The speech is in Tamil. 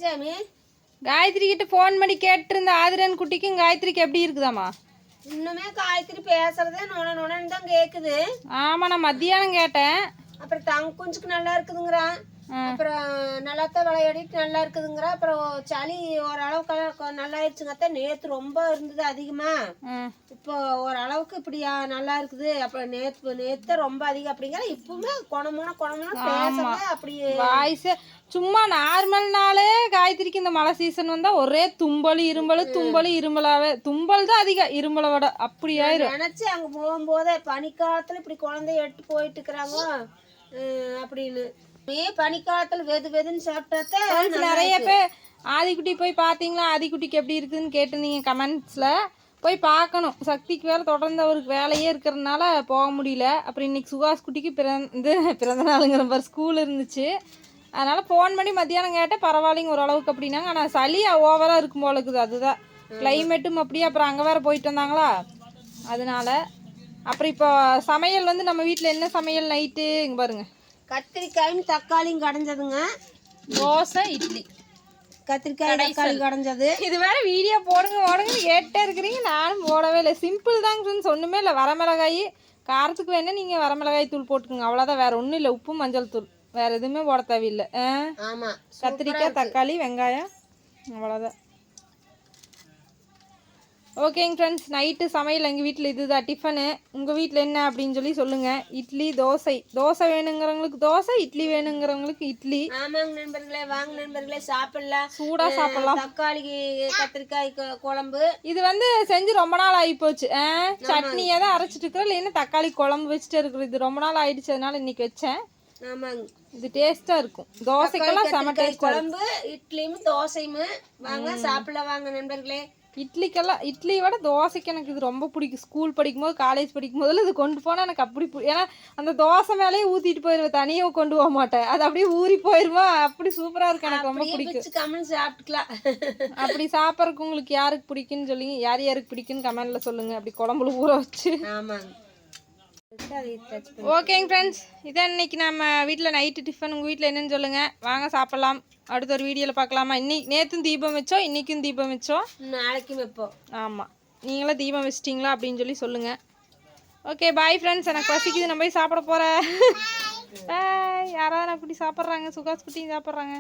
சாமி காயத்ரி கிட்ட ஃபோன் பண்ணி கேட்டிருந்த ஆதிரன் குட்டிக்கும் காயத்ரிக்கு எப்படி இருக்குதாம்மா? இன்னுமே காயத்ரி பேசுறதே நொனன்னு தான் கேக்குது. ஆமா, நான் மத்தியானம் கேட்டேன். அப்புறம் குஞ்சுக்கு நல்லா இருக்குதுங்கிறான். அப்புறம் நல்லாத்தான் விளையாடிட்டு நல்லா இருக்குதுங்கிறா. அப்புறம் சளி ஓரளவுக்கு நல்லா ஆயிடுச்சுங்க. நேத்து ரொம்ப இருந்தது அதிகமா. இப்போ ஓரளவுக்கு இப்படியா நல்லா இருக்குது. அப்புறம் நேத்து ரொம்ப அதிகம் அப்படிங்கிற. இப்பவுமே குணமுன பேசுறது அப்படி வாய்ஸ் சும்மா நார்மல்னாலே காயத்ரிக்கு இந்த மழை சீசன் வந்தா ஒரே தும்பல் இருமலாவே. தும்பல் தான் அதிகம் இருமலை விட. அப்படியாயிரும். நினைச்சு அங்க போகும்போதே பனிக்காலத்துல இப்படி குழந்தைய எட்டு போயிட்டு இருக்கிறாங்க அப்படின்னு. பனிக்காலத்துல வெதுன்னு சாப்பிட்டாத்தே. நிறைய பேர் ஆதிக்குட்டி போய் பார்த்தீங்களா, ஆதிக்குட்டிக்கு எப்படி இருக்குதுன்னு கேட்டிருந்தீங்க கமெண்ட்ஸில். போய் பார்க்கணும். சக்திக்கு வேலை தொடர்ந்து அவருக்கு வேலையே இருக்கிறதுனால போக முடியல. அப்புறம் இன்றைக்கி சுகாஸ் குட்டிக்கு பிறந்த நாளுங்கிற மாதிரி ஸ்கூல் இருந்துச்சு. அதனால் ஃபோன் பண்ணி மத்தியானம் கேட்டால் பரவாயில்லைங்க ஓரளவுக்கு அப்படின்னாங்க. ஆனால் சளி ஓவராக இருக்கும் போல இருக்குது. அதுதான் கிளைமேட்டும் அப்படியே. அப்புறம் அங்கே வேறு போயிட்டு வந்தாங்களா, அதனால. அப்புறம் இப்போ சமையல் வந்து நம்ம வீட்டில் என்ன சமையல் நைட்டு இங்கே பாருங்கள். கத்திரிக்காயும் தக்காளியும் கடைஞ்சதுங்க. தோசை இட்லி. கத்திரிக்காய் தக்காளி கடைஞ்சது. இது வேற வீடியோ போடுங்கன்னு கேட்டே இருக்கிறீங்க. நானும் போடவே இல்லை. சிம்பிள் தாங்க, ஒன்றுமே இல்லை. வரமிளகாய் காரத்துக்கு வேணா நீங்கள் வரமிளகாய் தூள் போட்டுக்கோங்க, அவ்வளோதான். வேற ஒன்றும் இல்லை. உப்பு மஞ்சள் தூள் வேற எதுவுமே போட தேவையில்லை. ஆமாம், கத்திரிக்காய் தக்காளி வெங்காயம் அவ்வளோதான். ஓகேங்க ஃப்ரெண்ட்ஸ், நைட்டு சமையல் எங்கள் வீட்டில் இதுதான் டிஃபனு. உங்கள் வீட்டில் என்ன அப்படின்னு சொல்லி சொல்லுங்கள். இட்லி தோசை வேணுங்கிறவங்களுக்கு தோசை, இட்லி வேணுங்கிறவங்களுக்கு இட்லி. ஆமாங்க நண்பர்களே, வாங்க நண்பர்களே சாப்பிடலாம். சூடாக சாப்பிடலாம். தக்காளி கத்திரிக்காய் குழம்பு இது வந்து செஞ்சு ரொம்ப நாள் ஆகி போச்சு. சட்னியை தான் அரைச்சிட்டு இருக்கிறோம், இல்லைன்னா தக்காளி குழம்பு வச்சுட்டு இருக்கிறோம். இது ரொம்ப நாள் ஆயிடுச்சு, அதனால இன்னைக்கு வச்சேன். ஆமாங்க, இது டேஸ்டா இருக்கும். தோசைக்கெல்லாம் செம டேஸ்ட். குழம்பு இட்லியும் தோசையும் வாங்க சாப்பிடலாம் வாங்க நண்பர்களே. இட்லி விட தோசைக்கு எனக்கு இது ரொம்ப பிடிக்கும். ஸ்கூல் படிக்கும்போது காலேஜ் படிக்கும் போதில் இது கொண்டு போனால் எனக்கு அப்படி ஏன்னா அந்த தோசை மேலேயே ஊற்றிட்டு போயிடுவேன், தனியாக கொண்டு போக மாட்டேன். அது அப்படியே ஊறி போயிடுமா, அப்படி சூப்பராக இருக்கும். எனக்கு ரொம்ப பிடிக்கும். சாப்பிட்டுக்கலாம். அப்படி சாப்பிட்றதுக்கு உங்களுக்கு யாருக்கு பிடிக்குன்னு சொல்லி, யாருக்கு பிடிக்குன்னு கமெண்ட்ல சொல்லுங்க. அப்படி குழம்புல ஊற வச்சு. ஆமாங்க. ஓகேங்க ஃப்ரெண்ட்ஸ், இதான் இன்னைக்கு நம்ம வீட்டில் நைட்டு டிஃபன். உங்கள் வீட்டில் என்னன்னு சொல்லுங்கள், வாங்க சாப்பிட்லாம். அடுத்த ஒரு வீடியோவில் பார்க்கலாமா? நேற்றும் தீபம் வச்சோம், இன்றைக்கும் தீபம் வச்சோம், நாளைக்கும் வைப்போம். ஆமாம், நீங்களாம் தீபம் வச்சிட்டிங்களா அப்படின்னு சொல்லி சொல்லுங்கள். ஓகே பாய் ஃப்ரெண்ட்ஸ், எனக்கு பசிக்குது, நான் போய் சாப்பிட போகிறேன். பாய். யாராவது நான் குட்டி சாப்பிட்றாங்க, சுகாஸ் குட்டியும் சாப்பிட்றாங்க.